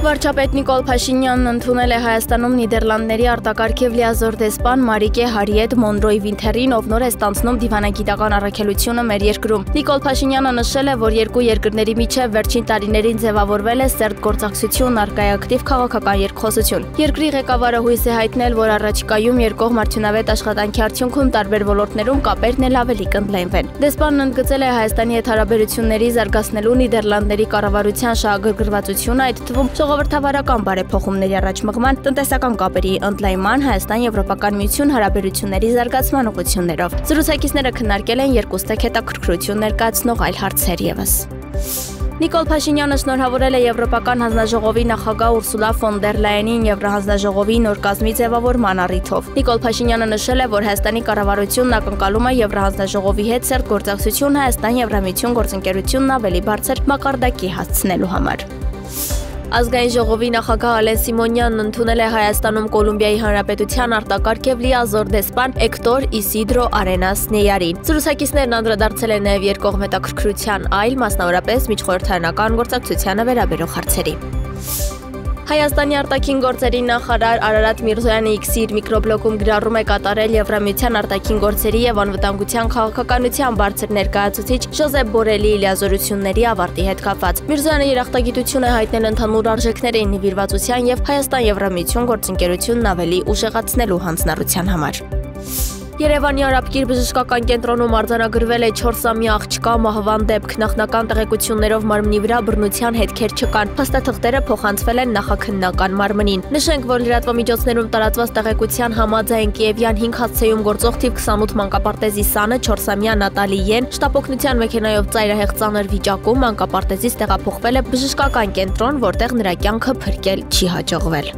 Վարչապետ Նիկոլ Փաշինյանն ընդունել է Հայաստանում Նիդերլանդների արտակարգ և լիազոր դեսպան Մարիկե Հարիետ Մոնրոյ Վինթերին, ով նոր է ստանձնում դիվանագիտական առաքելությունը մեր երկրում։ Նիկոլ Փաշինյանը նշել է, որ երկու երկրների միջև վերջին տարիներին ձևավորվել է սերտ գործակցություն, առկայակտիվ քաղաքական երկխոսություն։ Երկրի ղեկավարը հույս է հայտնել, որ առաջիկայում երկկողմ արդյունավետ աշխատանքի արդյունքում տարբեր ոլորտներում կապերն էլ ավելի կընդլայնվեն։ Դեսպանն ընդգծել է Հայաստանի հետ հարաբերությունների զարգացնելու Նիդերլանդների կառավարության շահագրգռվածությունը, այդ թվում ժողովրդավարական բարեփոխումների առաջ մղման, տնտեսական կապերի ընդլայնման, Հայաստան-Եվրոպական միություն հարաբերությունների զարգացման ուղղություններով։ Զրուցակիցները քննարկել են երկուստեք հետաքրքրություն ներկայացնող այլ հարցեր ևս։ Նիկոլ Փաշինյանը շնորհավորել է Եվրոպական հանձնաժողովի նախագահ Ուրսուլա ֆոն դեր Լայենին Եվրահանձնաժողովի նոր կազմի ձևավորման առիթով։ Նիկոլ Փաշինյանը նշել է, որ Հայաստանի կառավարությունն ակնկալում է Եվրահանձնաժողովի հետ սերտ գործակցություն Հայաստան-Եվրամիություն գործընկերությունն ավելի բարձր մակարդակի հասցնելու համար։ Ազգային ժողովի նախագահ Ալեն Սիմոնյանն ընդունել է Հայաստանում Կոլումբիայի Հանրապետության արտակարգ և լիազոր դեսպան Էկտոր Իսիդրո Արենաս Նեյարին։ Զրուցակիցներն անդրադարձել են նաև երկկողմ հետաքրքրության այլ, մասնավորապես միջխորհրդարանական գործակցությանը վերաբերող հարցերի։ Հայաստանի արտաքին գործերի նախարար Արարատ Միրզոյանը X-ի իր միկրոբլոգում գրառում է կատարել Եվրամիության արտաքին գործերի և անվտանգության քաղաքականության բարձր ներկայացուցիչ Ժոզեփ Բորելի լիազորությունների ավարտի հետ կապված։ Միրզոյանը երախտագիտություն է հայտնել ընդհանուր արժեքների նվիրվածության և Հայաստան-Եվրամիություն գործընկերությունն ավելի ուժեղացնելու հանձնառության համար։ Երևանի Արաբկիր բժշկական կենտրոնում արձանագրվել է 4-ամյա աղջկա մահվան դեպք, նախնական տեղեկություններով մարմնի վրա բռնության հետքեր չկան, փաստաթղթերը փոխանցվել են նախաքննական մարմնին։ Նշենք, որ լրատվամիջոցներում տարածված տեղեկության համաձայն Կիևյան 5 հացեում գործող թիվ 28 մանկապարտեզի սանը 4-ամյա Նատալի Են շտապօգնության մեքենայով ծայրահեղ ծանր վիճակում մանկապարտեզից տեղափոխվել է բժշկական կենտրոն, որտեղ նրա կյանքը փրկել չի հաջողվել։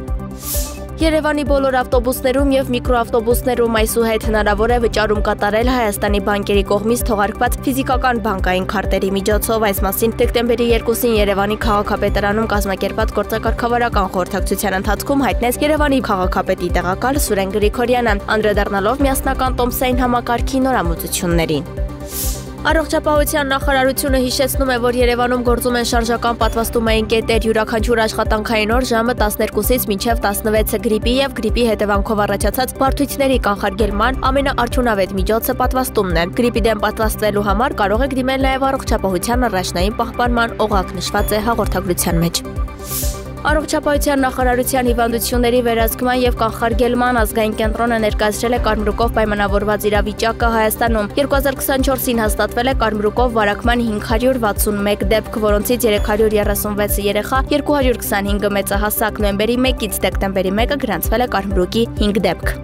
Երևանի բոլոր ավտոբուսներում և միկրոավտոբուսներում այսուհետ հնարավոր է վճարում կատարել Հայաստանի բանկերի կողմից թողարկված ֆիզիկական բանկային քարտերի միջոցով։ Այս մասին դեկտեմբերի 2-ին Երևանի քաղաքապետարանում կազմակերպված գործակարգավարական խորհրդակցության ընթացքում հայտնեց Երևանի քաղաքապետի տեղակալ Սուրեն Գրիգորյանը, անդրադառնալով միասնական տոմսային համակարգի նորամուծություններին։ Առողջապահության նախարարությունը հիշեցնում է, որ Երևանում գործում են շարժական պատվաստումային կետեր, յուրաքանչյուր աշխատանքային օր ժամը 12-ից մինչև 16-ը գրիպի և գրիպի հետևանքով առաջացած բարդությունների կանխարգելման ամենաարդյունավետ միջոցը պատվաստումն է։ Գրիպի դեմ պատվաստվելու համար կարող եք դիմել նաև առողջապահության առաջնային պահպանման օղակ, նշված է հաղորդագրության մեջ։ Առողջապահության նախարարության հիվանդությունների վերահսկման և կանխարգելման ազգային կենտրոնը ներկայացրել է կարմրուկով պայմանավորված իրավիճակը Հայաստանում։ 2024-ին հաստատվել է կարմրուկով վարակման 561 դեպք, որոնցից 336 երեխա, 225 մեծահասակ։ Նոյեմբերի 1-ից դեկտեմբերի 1-ը գրանցվել է կարմրուկի 5 դեպք։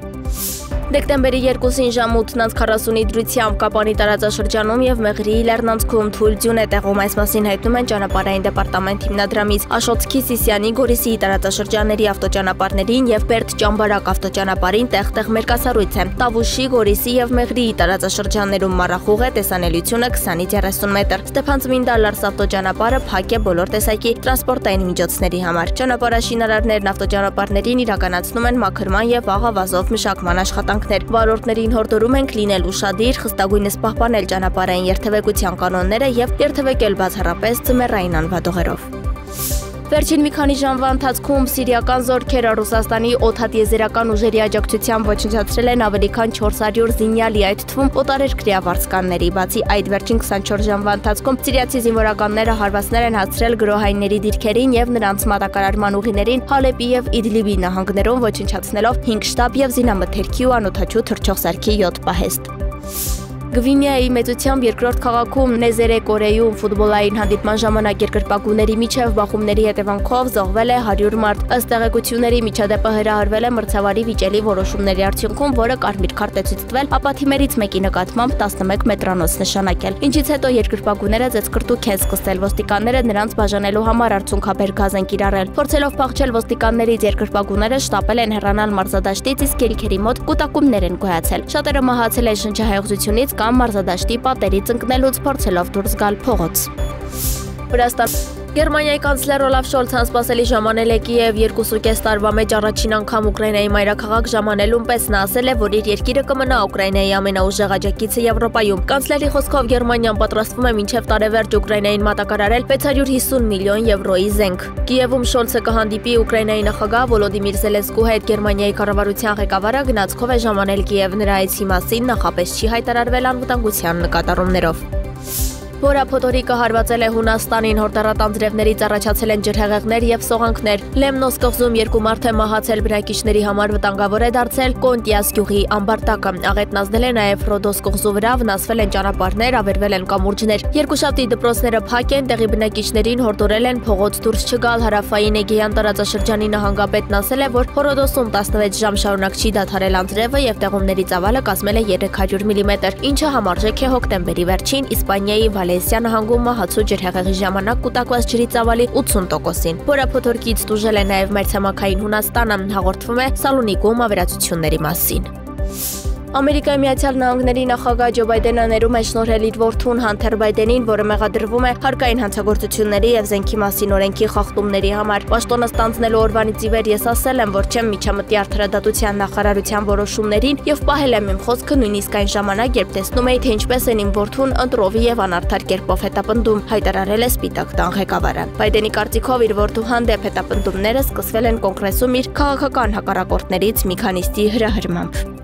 Դեկտեմբերի 2-ին ժամ 8:40-ի դրությամբ Կապանի տարածաշրջանում և Մեղրիի լեռնանցքում թույլ ձյուն է տեղում։ Այս մասին հայտնում են ճանապարհային դեպարտամент հիմնադրամից։ Աշոտսքի, Սիսիանի, Գորիսի տարածաշրջանների ավտոճանապարհներին և Բերդ-Ճամբարակ ավտոճանապարհին տեղ-տեղ մերկասառույց է։ Տավուշի, Գորիսի և Մեղրիի տարածաշրջաններում մառախուղ է, տեսանելիությունը 20-ից 30 մետր։ Ստեփանցմինդա-Լարս ավտոճանապարհը փակ է բոլոր տեսակի տրանսպորտային միջոցների համար։ Ճանապարհաշինարարներն ավտոճանապարհներին իրականացնում են մաքրման և աղավազով մշակման աշխատանքներ։ Վարորդներին հորդորում ենք լինել ուշադիր, խստագույնս պահպանել ճանապարհային երթևեկության կանոնները և երթևեկել բացառապես ձմեռային անվադողերով։ Վերջին մի քանի ժամվա ընթացքում սիրիական զորքերը Ռուսաստանի օդատիեզերական ուժերի աջակցությամբ ոչնչացրել են ավելի քան 400 զինյալի, այդ թվում օտարերկրյա վարձկանների։ Բացի այդ, վերջին 24 ժամվա ընթացքում սիրիացի զինվորականները հարվածներ են հասցրել գրոհայինների դիրքերին և նրանց մատակարարման ուղիներին Հալեպի և Իդլիբի նահանգներում, ոչնչացնելով 5 շտաբ և զինամթերքի ու անօդաչու թռչող սարքի 7 պահեստ։ Գվինեայի մեծությամբ երկրորդ քաղաքում Նեզերե Կորեյում ֆուտբոլային հանդիպման ժամանակ երկրպագուների միջև բախումների հետևանքով զոհվել է 100 մարդ։ Ըստ տեղեկությունների միջադեպը հրահրվել է մրցավարի վիճելի որոշումների արդյունքում, որը կարմիր քարտ է ցույց տվել ապաթիմերից մեկի նկատմամբ 11 մետրանոց նշանակել։ Ինչից հետո երկրպագուները ծեծկրտուք են սկսել, ոստիկանները նրանց բաժանելու համար արցունքաբեր գազ են կիրառել։ Փորձելով փախչել ոստիկաններից, երկրպագուները շտապել են հեռանալ մարզադաշտից, իսկ ելքերի մոտ կուտակումներ են գոյացել։ Շատերը մահացել են շնչահեղձությունից կամ մարզադաշտի պատերից ընկնելուց, փորձելով դուրս գալ փողոց։ Գերմանիայի կանցլեր Օլաֆ Շոլցն անսպասելի ժամանել է Կիև 2.5 տարվա մեջ առաջին անգամ Ուկրաինայի մայրաքաղաք ժամանելուն պես նա ասել է, որ իր երկիրը կմնա Ուկրաինայի ամենաուժեղ աջակիցը Եվրոպայում։ Կանցլերի խոսքով Գերմանիան պատրաստվում է մինչև տարեվերջ Ուկրաինային մատակարարել 650 միլիոն եվրոյի զենք։ Կիևում Շոլցը կհանդիպի Ուկրաինայի նախագահ Վոլոդիմիր Զելենսկու հետ Գերմանիայի կառավարության ղեկավարը գնացքով է ժամանել Կիև, նրա այցի մասին նախապես չի հայտարարվել անվտանգության նկատառումներով։ Հորափոթորիկը հարվածել է Հունաստանին, հորդառատանձրևներից առաջացել են ջրհեղեղներ և սողանքներ։ Լեմնոս կղզում 2 մարդ է մահացել, բնակիչների համար վտանգավոր է դարձել Կոնտիաս գյուղի ամբարտակը։ Աղետն ազդել է նաև Ռոդոս կղզու վրա, վնասվել են ճանապարհներ, ավերվել են կամուրջներ։ Երկուշաբթի դպրոցները փակ են, տեղի բնակիչներին հորդորել են փողոց դուրս չգալ։ Հարավային Էգեյան տարածաշրջանի նահանգապետն ասել է, որ Հորոդոսում 16 ժամ շարունակ չի դադարել անձրևը և տեղումների ծավալը կազմել է 300 մմ, ինչը համարժեք է հոկտեմբերի վերջին Իսպանիայի Վալենսիա նահանգում մահացու ջրհեղեղի ժամանակ կուտակված ջրի ծավալի 80%-ին։ Հորափոթորկից տուժել է նաև մայրցամաքային Հունաստանը, հաղորդվում է Սալոնիկում ավերածությունների մասին։ Ամերիկայի Միացյալ Նահանգների նախագահ Ջո Բայդենը ներում է շնորհել իր որդուն Հանթեր Բայդենին, որը մեղադրվում է հարկային հանցագործությունների և զենքի մասին օրենքի խախտումների համար։ Պաշտոնը ստանձնելու օրվանից ի վեր ես ասել եմ, որ չեմ միջամտի արդարադատության նախարարության որոշումներին և պահել եմ իմ խոսքը նույնիսկ այն ժամանակ, երբ տեսնում էի, թե ինչպես են իմ որդուն ընտրովի և անարդար կերպով հետապնդում, հայտարարել է Սպիտակ տան ղեկավարը։ Բայդենի կարծիքով իր որդու հանդեպ հետապնդումները սկսվել են Կոնգրեսում իր քաղաքական հակառակորդներից մի քանիսի հրահրմամբ։